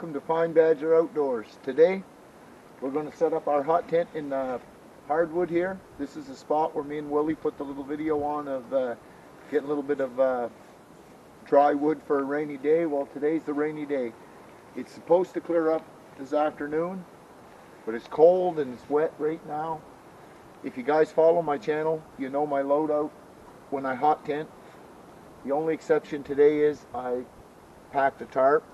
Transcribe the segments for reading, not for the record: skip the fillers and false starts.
welcome to Fine Badger Outdoors. Today we're going to set up our hot tent in hardwood here. This is the spot where me and Willie put the little video on of getting a little bit of dry wood for a rainy day. Well, today's the rainy day. It's supposed to clear up this afternoon, but it's cold and it's wet right now. If you guys follow my channel, you know my loadout when I hot tent. The only exception today is I packed a tarp,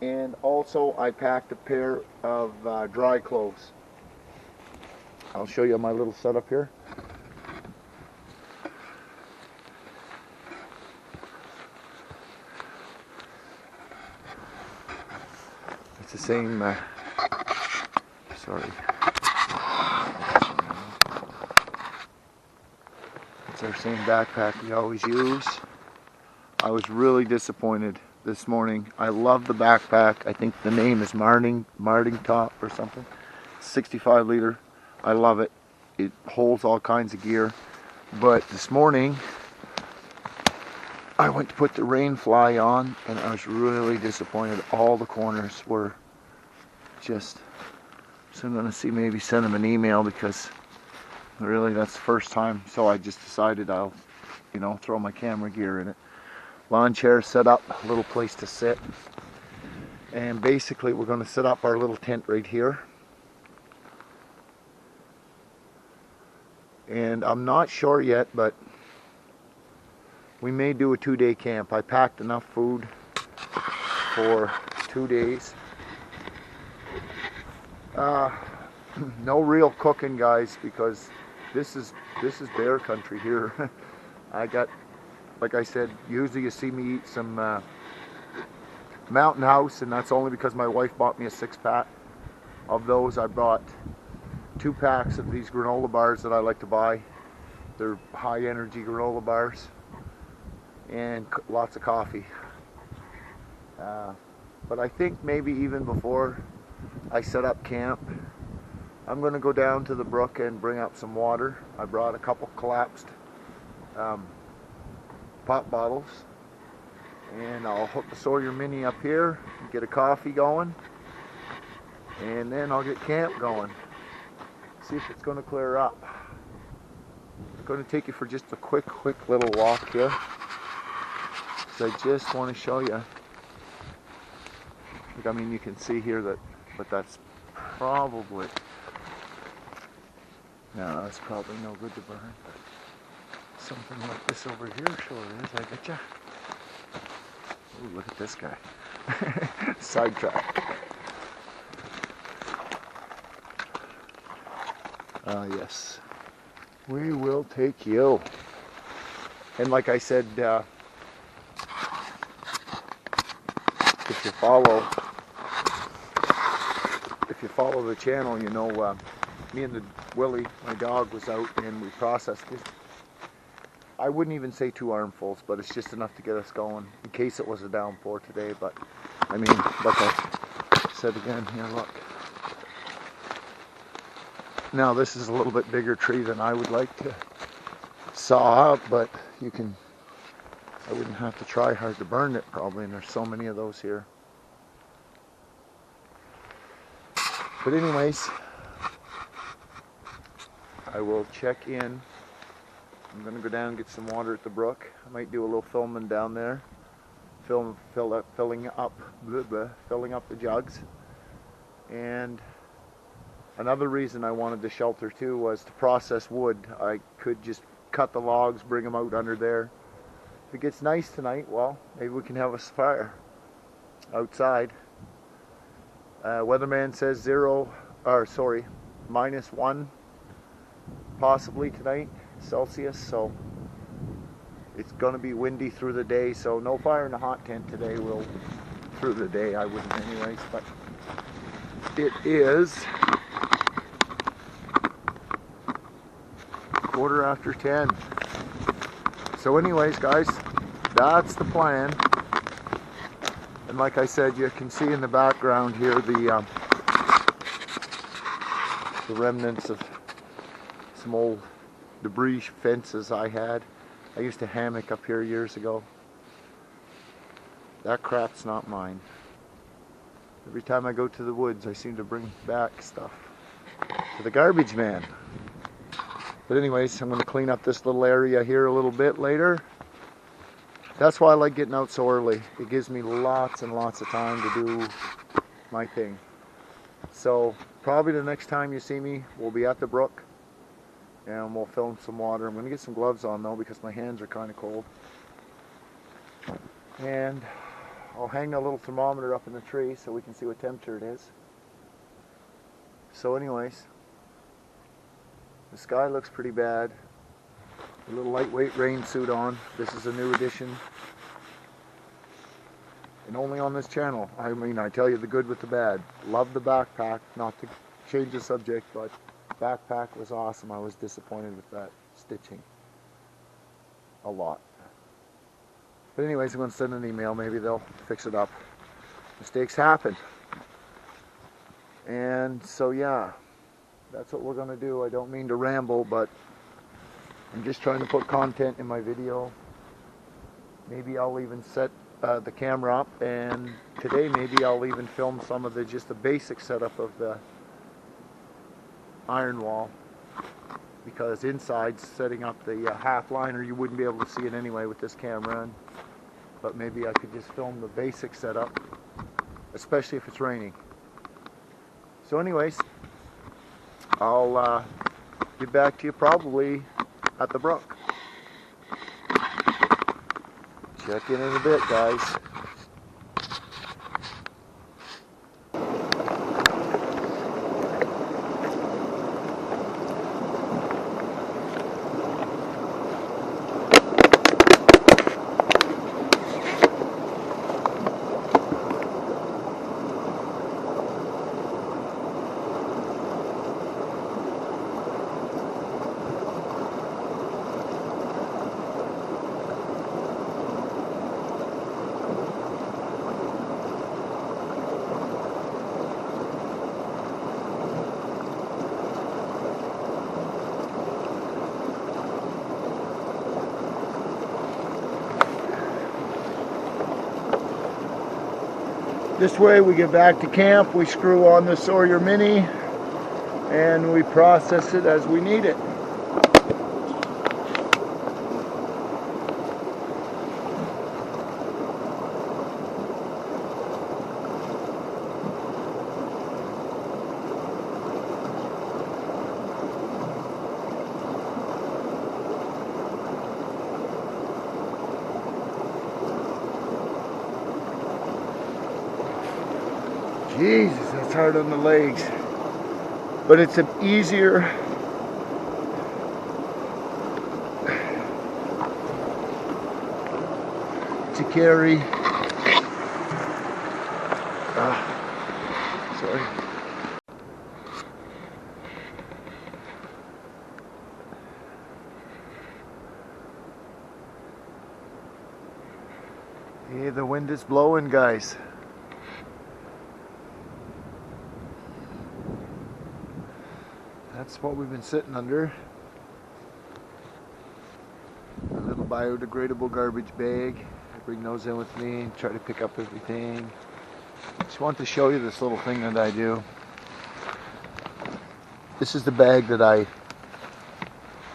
and also I packed a pair of dry clothes. I'll show you my little setup here. It's the same, sorry. It's our same backpack we always use. I was really disappointed this morning. I love the backpack. I think the name is Marting Top or something. 65 liter. I love it. It holds all kinds of gear. But this morning I went to put the rain fly on and I was really disappointed. All the corners were just, so I'm going to see, maybe send them an email, because really that's the first time. So I just decided I'll, throw my camera gear in it. Lawn chair set up, a little place to sit, and basically we're going to set up our little tent right here. And I'm not sure yet, but we may do a 2-day camp. I packed enough food for 2 days. No real cooking, guys, because this is bear country here. I got, like I said, usually you see me eat some Mountain House, and that's only because my wife bought me a 6-pack of those. I bought 2 packs of these granola bars that I like to buy. They're high energy granola bars, and lots of coffee. But I think maybe even before I set up camp, I'm going to go down to the brook and bring up some water. I brought a couple collapsed pop bottles, and I'll hook the Sawyer Mini up here, get a coffee going, and then I'll get camp going. See if it's going to clear up. I'm going to take you for just a quick little walk here, because I just want to show you. I mean, you can see here that, but that's probably, no, that's probably no good to burn. Something like this over here sure is, I betcha. Ooh, look at this guy. Sidetrack. Yes. We will take you. And like I said, if you follow the channel, me and Willie, my dog, was out and we processed it. I wouldn't even say 2 armfuls, but it's just enough to get us going in case it was a downpour today. But I mean, like I said again, here, look. Now this is a little bit bigger tree than I would like to saw up, but I wouldn't have to try hard to burn it probably, and there's so many of those here. But anyways, I will check in. I'm going to go down and get some water at the brook. I might do a little filming down there. Filling up the jugs. And another reason I wanted the shelter too was to process wood. I could just cut the logs, bring them out under there. If it gets nice tonight, well, maybe we can have a fire outside. Weatherman says -1 possibly tonight Celsius, so it's going to be windy through the day, so no fire in the hot tent today. We'll through the day, I wouldn't anyways, but it is 10:15. So anyways, guys, that's the plan. And like I said, you can see in the background here the remnants of some old debris fences I had. I used to hammock up here years ago. That crap's not mine. Every time I go to the woods, I seem to bring back stuff to the garbage man. But anyways, I'm going to clean up this little area here a little bit later. That's why I like getting out so early. It gives me lots and lots of time to do my thing. So probably the next time you see me, we'll be at the brook and we'll film some water. I'm going to get some gloves on though because my hands are kind of cold. And I'll hang a little thermometer up in the tree so we can see what temperature it is. So anyways, the sky looks pretty bad. A little lightweight rain suit on. This is a new addition. And only on this channel. I mean, I tell you the good with the bad. Love the backpack. Not to change the subject, but backpack was awesome. I was disappointed with that stitching. A lot. But anyways, I'm going to send an email. Maybe they'll fix it up. Mistakes happen. And so yeah, that's what we're going to do. I don't mean to ramble, but I'm just trying to put content in my video. Maybe I'll even set the camera up, and today maybe I'll even film some of just the basic setup of the iron wall, because inside setting up the half liner, you wouldn't be able to see it anyway with this camera, but maybe I could just film the basic setup, especially if it's raining. So anyways, I'll get back to you probably at the brook. Check in a bit, guys. This way we get back to camp, we screw on the Sawyer Mini, and we process it as we need it. Jesus, that's hard on the legs. But it's an easier to carry. Sorry. Yeah, the wind is blowing, guys. That's what we've been sitting under. A little biodegradable garbage bag. I bring those in with me and try to pick up everything. Just want to show you this little thing that I do. This is the bag that I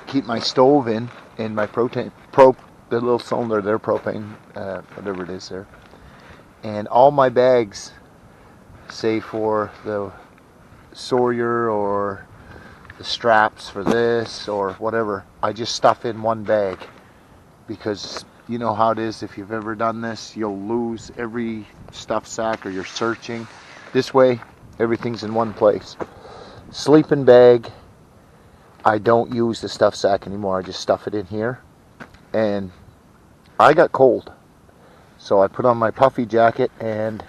keep my stove in, and my the little cylinder there, propane, whatever it is there. And all my bags, say for the Sawyer or the straps for this or whatever, I just stuff in one bag, because you know how it is. If you've ever done this, you'll lose every stuff sack, or you're searching. This way everything's in one place. Sleeping bag, I don't use the stuff sack anymore. I just stuff it in here. And I got cold, so I put on my puffy jacket, and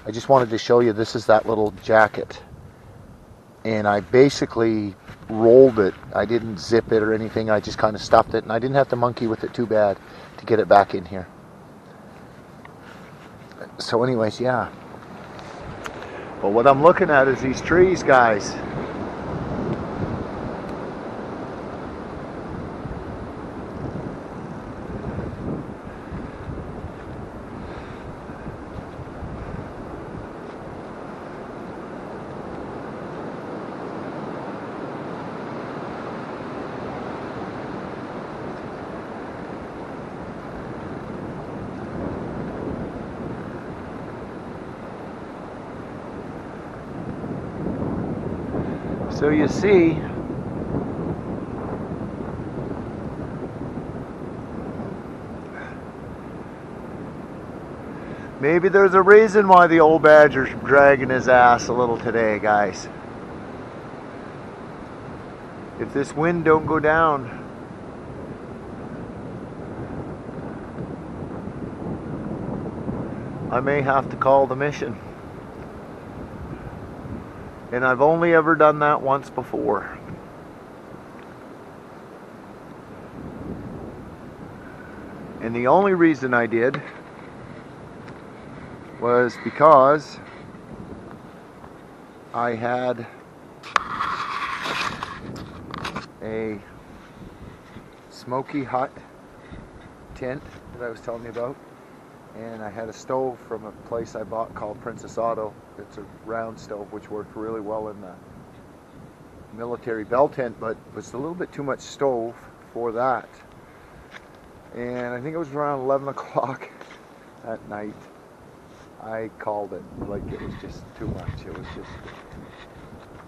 I just wanted to show you, this is that little jacket. And I basically rolled it. I didn't zip it or anything. I just kind of stuffed it, and I didn't have to monkey with it too bad to get it back in here. So anyways, yeah. But what I'm looking at is these trees, guys. So you see, maybe there's a reason why the old badger's dragging his ass a little today, guys. If this wind don't go down, I may have to call the mission. And I've only ever done that once before. And the only reason I did was because I had a smoky hut tent that I was telling you about, and I had a stove from a place I bought called Princess Auto. It's a round stove which worked really well in the military bell tent, but was a little bit too much stove for that. And I think it was around 11 o'clock at night I called it. Like, it was just too much.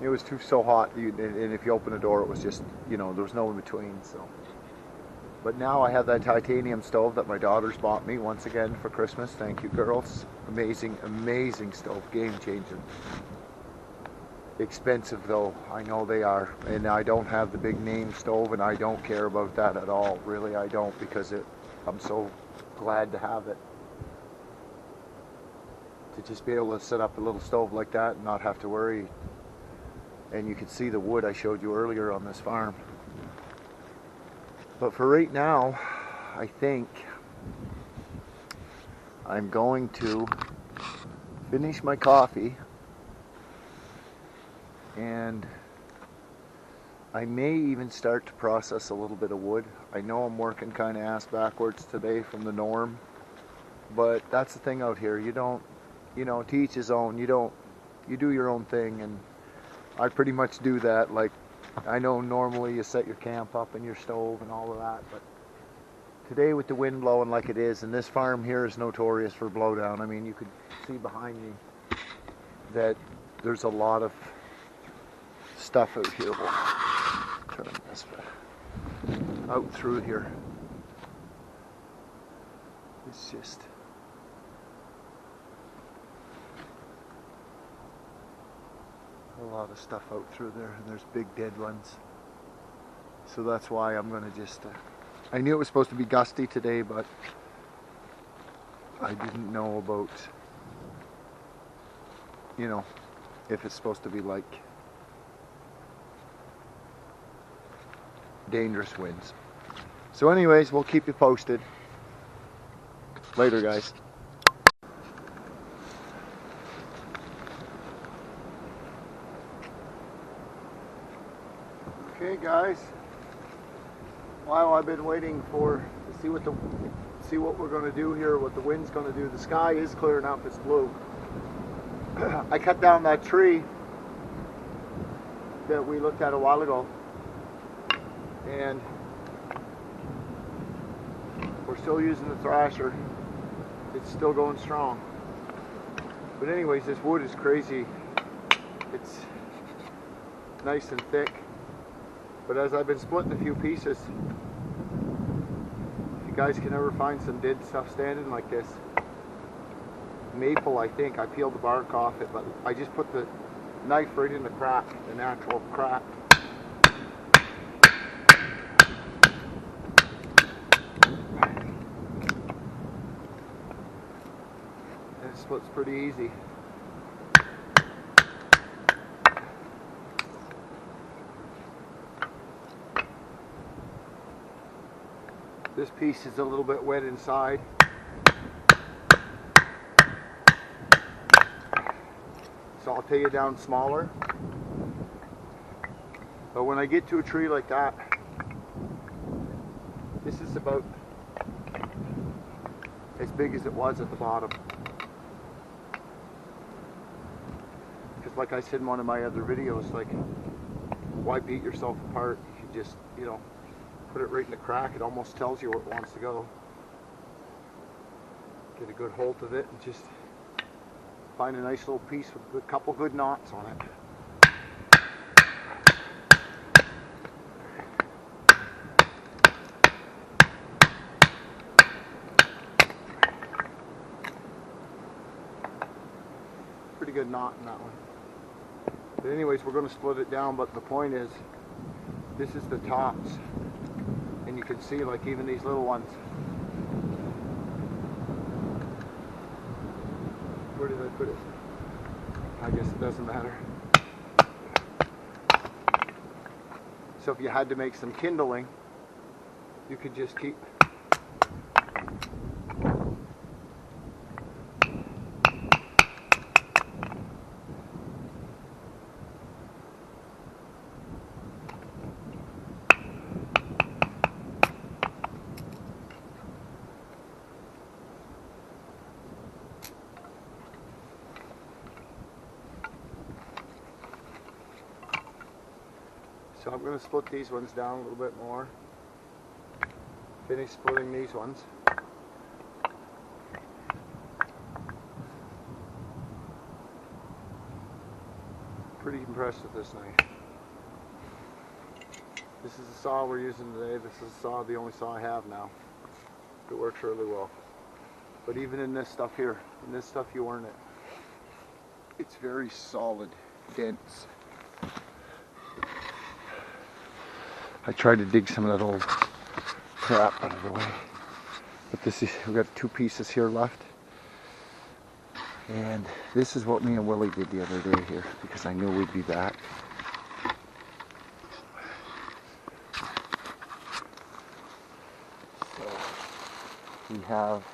It was so hot, and if you open the door, it was just, you know, there was no in between. So, but now I have that titanium stove that my daughters bought me once again for Christmas. Thank you, girls. Amazing, amazing stove, game changer. Expensive though, I know they are, and I don't have the big name stove, and I don't care about that at all. Really, I don't, because I'm so glad to have it. To just be able to set up a little stove like that and not have to worry. And you can see the wood I showed you earlier on this farm. But for right now, I think I'm going to finish my coffee, and I may even start to process a little bit of wood. I know I'm working kind of ass backwards today from the norm, but that's the thing out here. You don't, you know, to each his own. You do your own thing, and I pretty much do that. Like, I know normally you set your camp up and your stove and all of that, but today with the wind blowing like it is, and this farm here is notorious for blowdown. I mean, you could see behind me that there's a lot of stuff out here. We'll turn this out through here. It's just a lot of stuff out through there, and there's big dead ones. So that's why I'm going to just I knew it was supposed to be gusty today, but I didn't know about, you know, if it's supposed to be like dangerous winds. So anyways, we'll keep you posted. Later, guys. Okay, guys. While I've been waiting to see what we're going to do here, what the wind's going to do. The sky is clearing up. It's blue. I cut down that tree that we looked at a while ago, and we're still using the thrasher. It's still going strong. But anyways, this wood is crazy. It's nice and thick. But as I've been splitting a few pieces, if you guys can ever find some dead stuff standing like this, maple, I think, I peeled the bark off it, but I just put the knife right in the crack, the natural crack. And it splits pretty easy. This piece is a little bit wet inside. So I'll take it down smaller. But when I get to a tree like that, this is about as big as it was at the bottom. Because like I said in one of my other videos, like, why beat yourself apart? You can just, you know, put it right in the crack. It almost tells you where it wants to go. Get a good hold of it and just find a nice little piece with a couple good knots on it. pretty good knot in that one. But anyways, we're going to split it down, but the point is, this is the tops. And you can see, like, even these little ones. Where did I put it? I guess it doesn't matter. So if you had to make some kindling, you could just keep So I'm going to split these ones down a little bit more. Finish splitting these ones. Pretty impressed with this knife. This is the saw we're using today. This is the only saw I have now. It works really well. But even in this stuff here, in this stuff you earn it. It's very solid, dense. I tried to dig some of that old crap out of the way. But this is, we've got 2 pieces here left. And this is what me and Willie did the other day here, because I knew we'd be back. So we have,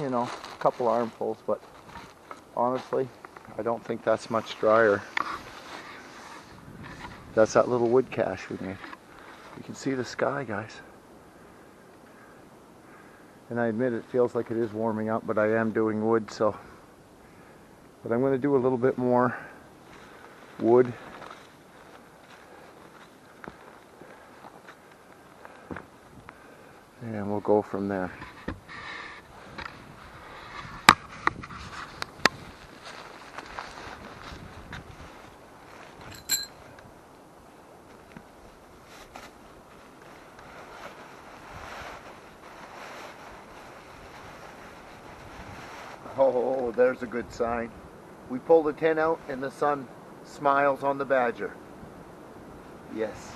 you know, a couple armfuls, but honestly, I don't think that's much drier. That's that little wood cache we made. You can see the sky, guys. And I admit it feels like it is warming up, but I am doing wood, so. But I'm going to do a little bit more wood. And we'll go from there. Oh, there's a good sign. We pull the tin out and the sun smiles on the badger. Yes.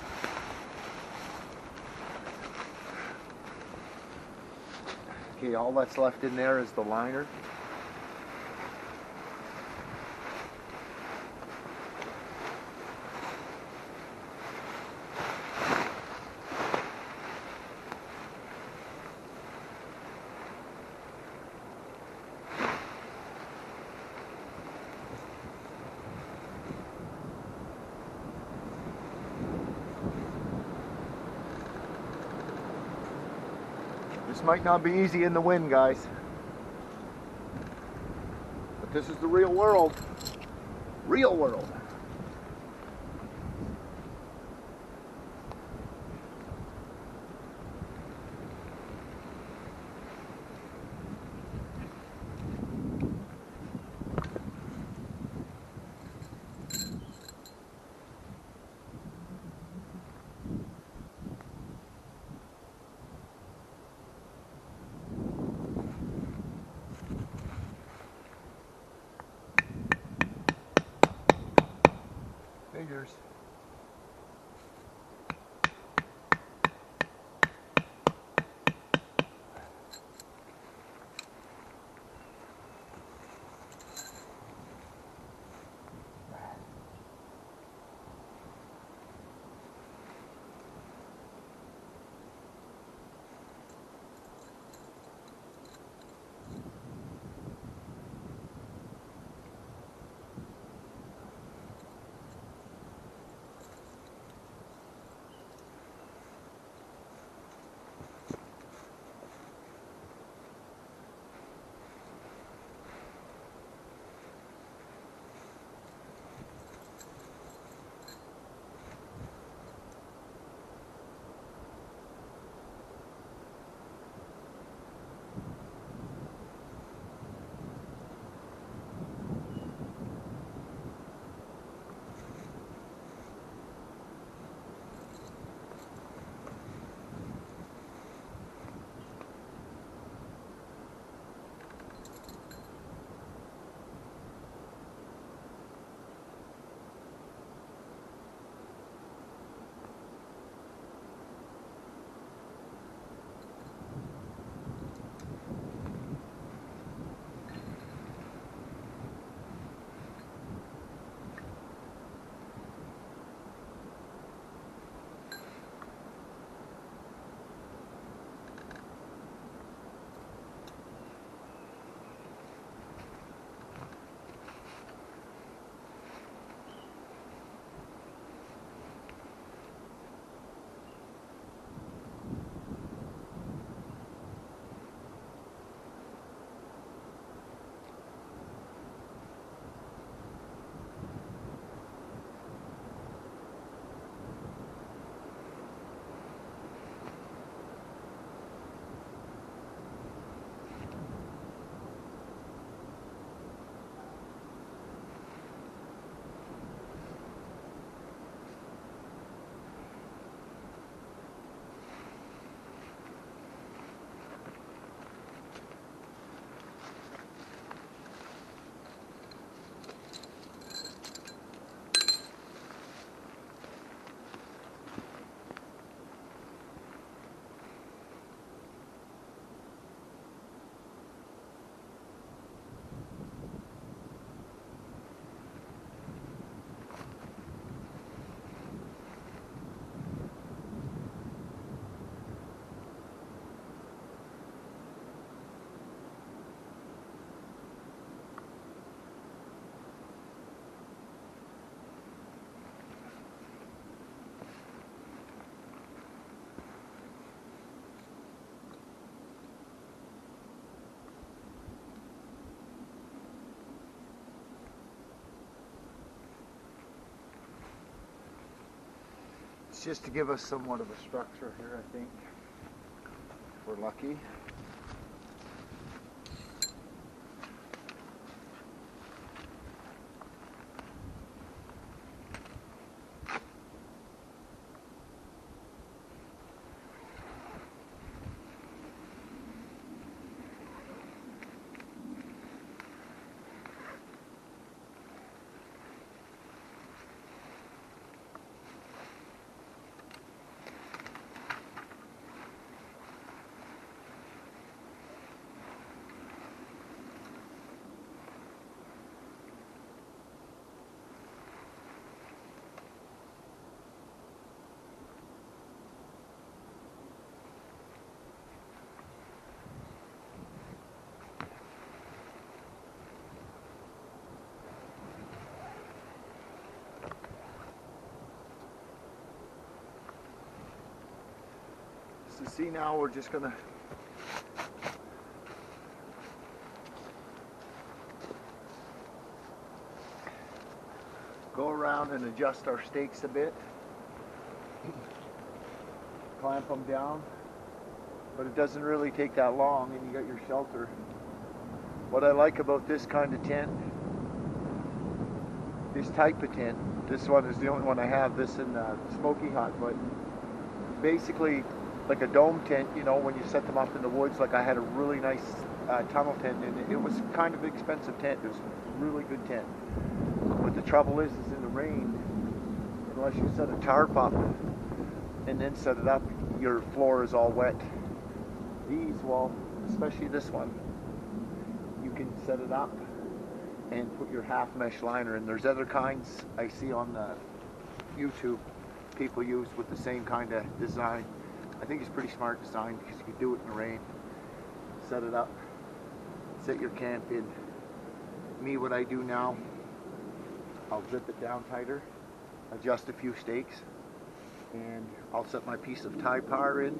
Okay, all that's left in there is the liner. This might not be easy in the wind, guys. But this is the real world. Real world. Figures. It's just to give us somewhat of a structure here, I think. If we're lucky. So see, now we're just gonna go around and adjust our stakes a bit, clamp them down, but it doesn't really take that long and you got your shelter. What I like about this kind of tent, this type of tent, this one is the only one I have, this in Smoky Hut, but basically like a dome tent, you know, when you set them up in the woods. Like I had a really nice tunnel tent, and it was kind of an expensive tent. It was a really good tent. But the trouble is in the rain, unless you set a tarp up and then set it up, your floor is all wet. These, well, especially this one, you can set it up and put your half mesh liner in. There's other kinds I see on YouTube people use with the same kind of design. I think it's pretty smart design because you can do it in the rain. Set it up, set your camp in. Me, what I do now, I'll zip it down tighter, adjust a few stakes, and I'll set my piece of tie power in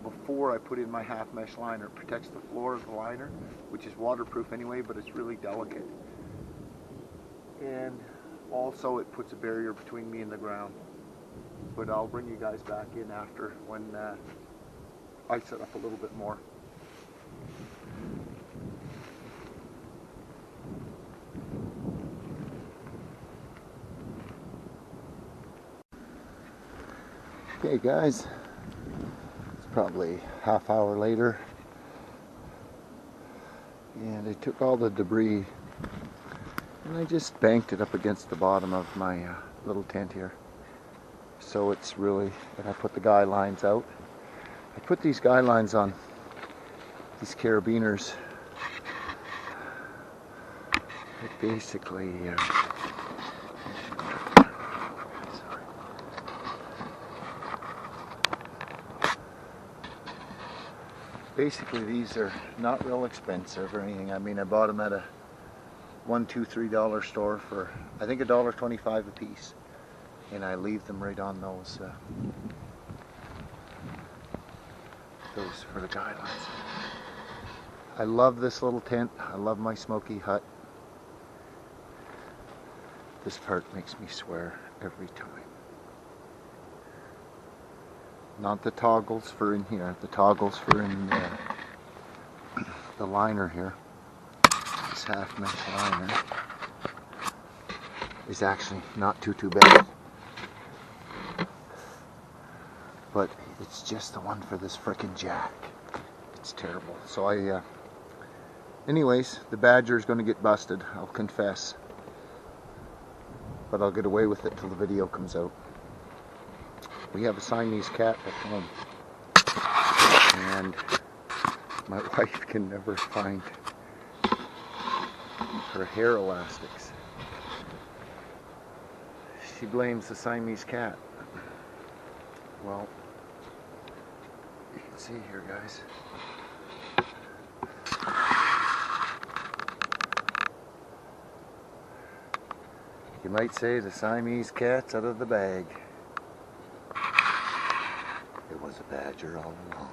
before I put in my half mesh liner. It protects the floor of the liner, which is waterproof anyway, but it's really delicate. And also it puts a barrier between me and the ground. But I'll bring you guys back in after when I set up a little bit more. Okay guys, it's probably half hour later, and I took all the debris and I just banked it up against the bottom of my little tent here. So it's really, and I put the guy lines out. I put these guy lines on these carabiners. It basically, basically these are not real expensive or anything. I mean, I bought them at a $1, $2, $3 store for I think $1.25 a piece. And I leave them right on those for the guidelines. I love this little tent. I love my Smoky Hut. This part makes me swear every time. Not the toggles for in here. The toggles for in the liner here. This half mesh liner is actually not too bad. But it's just the one for this frickin' jack. It's terrible. So anyways, the badger is going to get busted, I'll confess. But I'll get away with it till the video comes out. We have a Siamese cat at home. And my wife can never find her hair elastics. She blames the Siamese cat. Well, you can see here, guys. You might say the Siamese cat's out of the bag. It was a badger all along.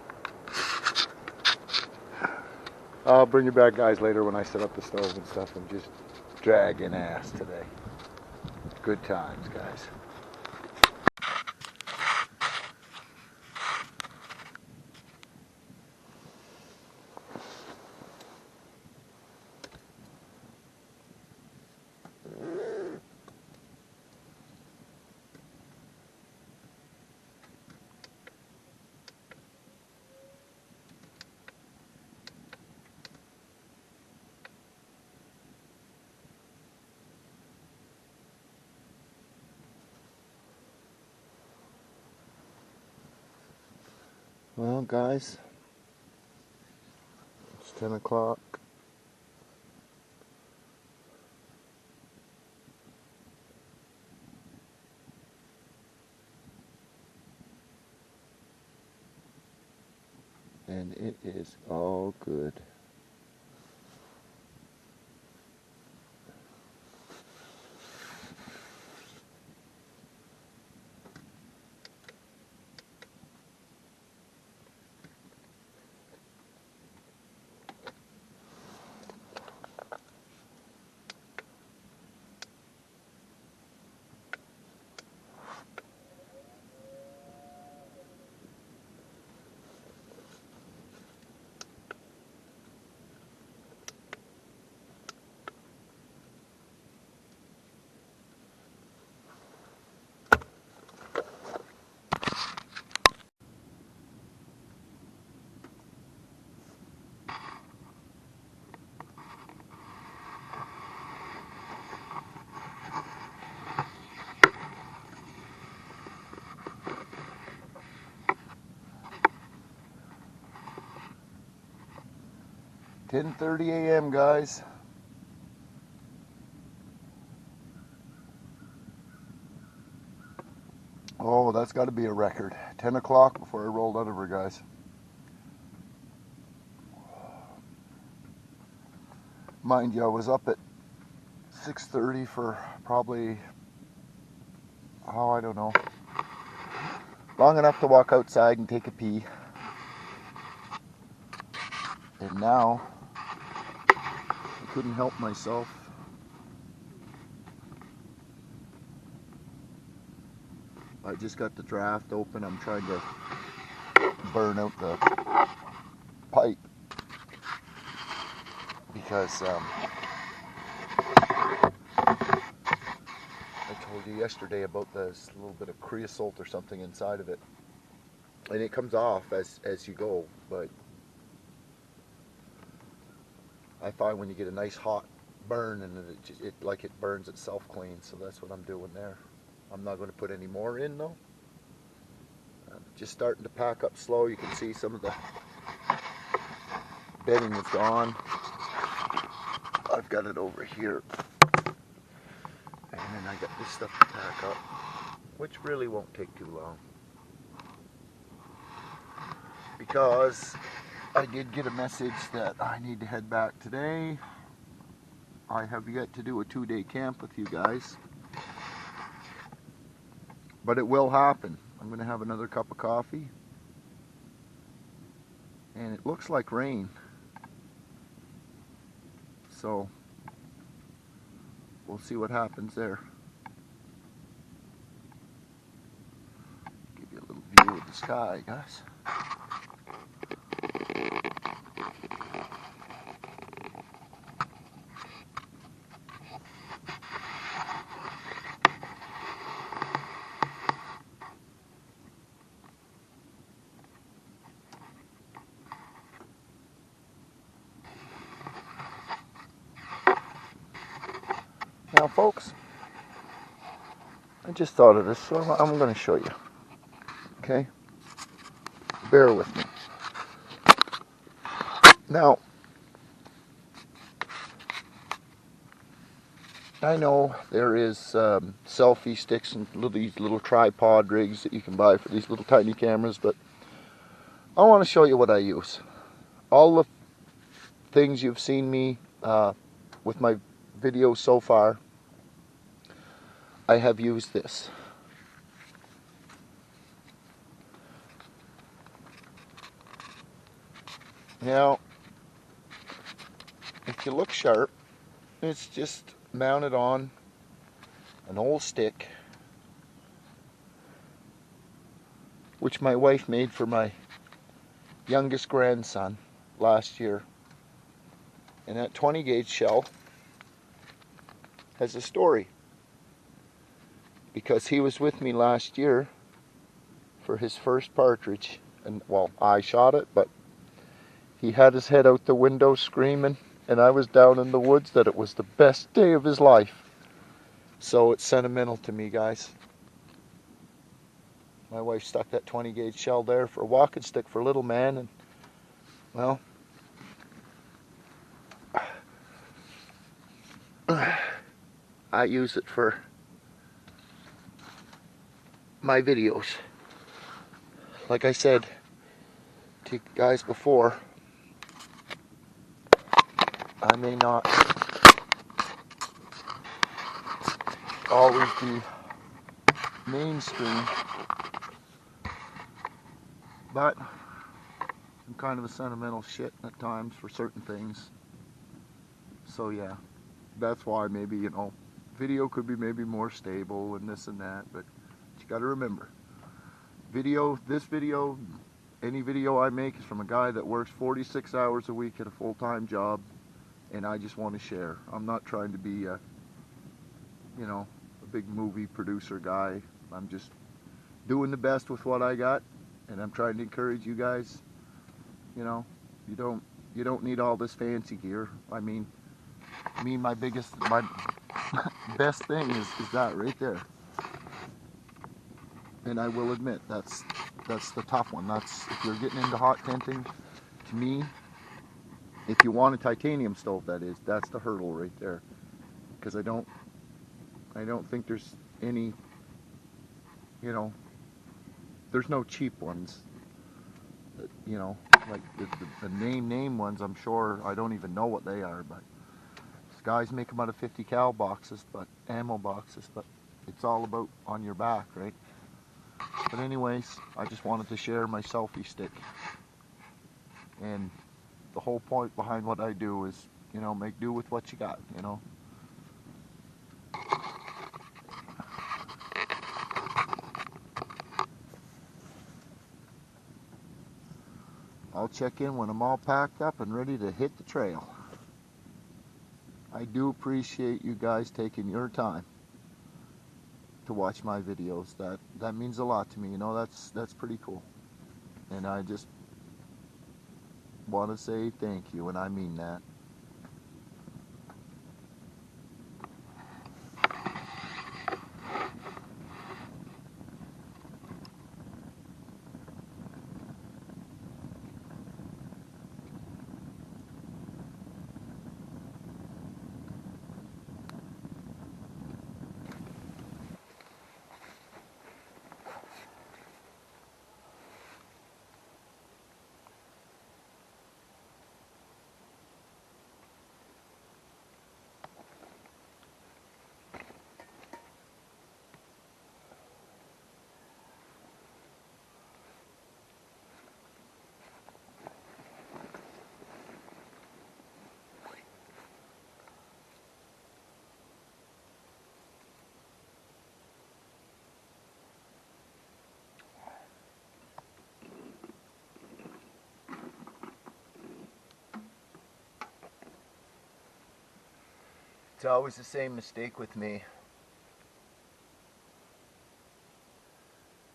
I'll bring you back, guys, later when I set up the stove and stuff. I'm just dragging ass today. Good times, guys. Well, guys, it's 10 o'clock. And it is all good. "10:30 a.m. guys. Oh, that's got to be a record. 10 o'clock before I rolled out of her, guys. Mind you, I was up at 6:30 for probably, oh, I don't know, long enough to walk outside and take a pee. And now, I couldn't help myself. I just got the draft open. I'm trying to burn out the pipe because I told you yesterday about this little bit of creosote or something inside of it, and it comes off as you go, but I find when you get a nice hot burn and it like it burns itself clean, so that's what I'm doing there. I'm not going to put any more in though. I'm just starting to pack up slow. You can see some of the bedding is gone. I've got it over here, and then I got this stuff to pack up, which really won't take too long because I did get a message that I need to head back today. I have yet to do a 2-day camp with you guys, but it will happen. I'm going to have another cup of coffee, and it looks like rain, so we'll see what happens there. Give you a little view of the sky, guys. Now folks, I just thought of this, so I'm going to show you. Okay? Bear with me. Now, I know there is selfie sticks and these little tripod rigs that you can buy for these little tiny cameras, but I want to show you what I use. All the things you've seen me with my videos so far, I have used this. Now, if you look sharp, it's just mounted on an old stick, which my wife made for my youngest grandson last year. And that 20 gauge shell has a story, because he was with me last year for his first partridge, and well, I shot it, but he had his head out the window screaming, and I was down in the woods that it was the best day of his life. So it's sentimental to me, guys. My wife stuck that 20 gauge shell there for a walking stick for little man, and well, I use it for my videos. Like I said to you guys before, I may not always be mainstream, but I'm kind of a sentimental shit at times for certain things. So yeah, that's why maybe, you know, video could be maybe more stable and this and that, but you got to remember, this video, any video I make is from a guy that works 46 hours a week at a full-time job, and I just want to share. I'm not trying to be a, you know, a big movie producer guy. I'm just doing the best with what I got, and I'm trying to encourage you guys. You know, you don't need all this fancy gear. I mean, my best thing is that right there. And I will admit, that's the tough one. That's, if you're getting into hot tenting, to me, if you want a titanium stove, that is, that's the hurdle right there. Because I don't think there's any, you know, there's no cheap ones. You know, like the name ones, I'm sure, I don't even know what they are, but guys make them out of 50 cal boxes, but ammo boxes, but it's all about on your back, right? But anyways, I just wanted to share my selfie stick, and the whole point behind what I do is, you know, make do with what you got, you know. I'll check in when I'm all packed up and ready to hit the trail. I do appreciate you guys taking your time to watch my videos. That means a lot to me, you know. That's pretty cool, and I just want to say thank you, and I mean that. It's always the same mistake with me.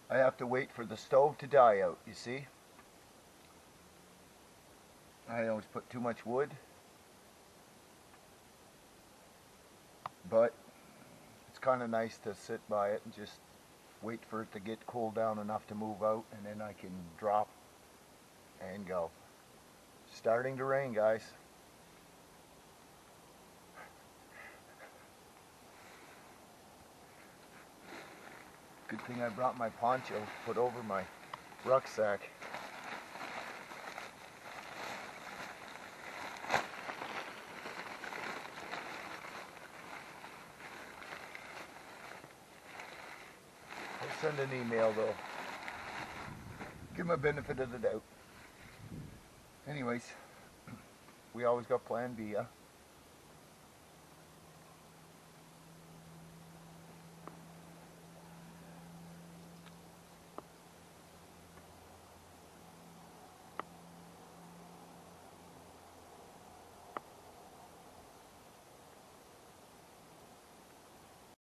I have to wait for the stove to die out, you see? I always put too much wood, but it's kind of nice to sit by it and just wait for it to get cooled down enough to move out, and then I can drop and go. Starting to rain, guys. Good thing I brought my poncho to put over my rucksack. I'll send an email though. Give him a benefit of the doubt. Anyways, we always got plan B, huh?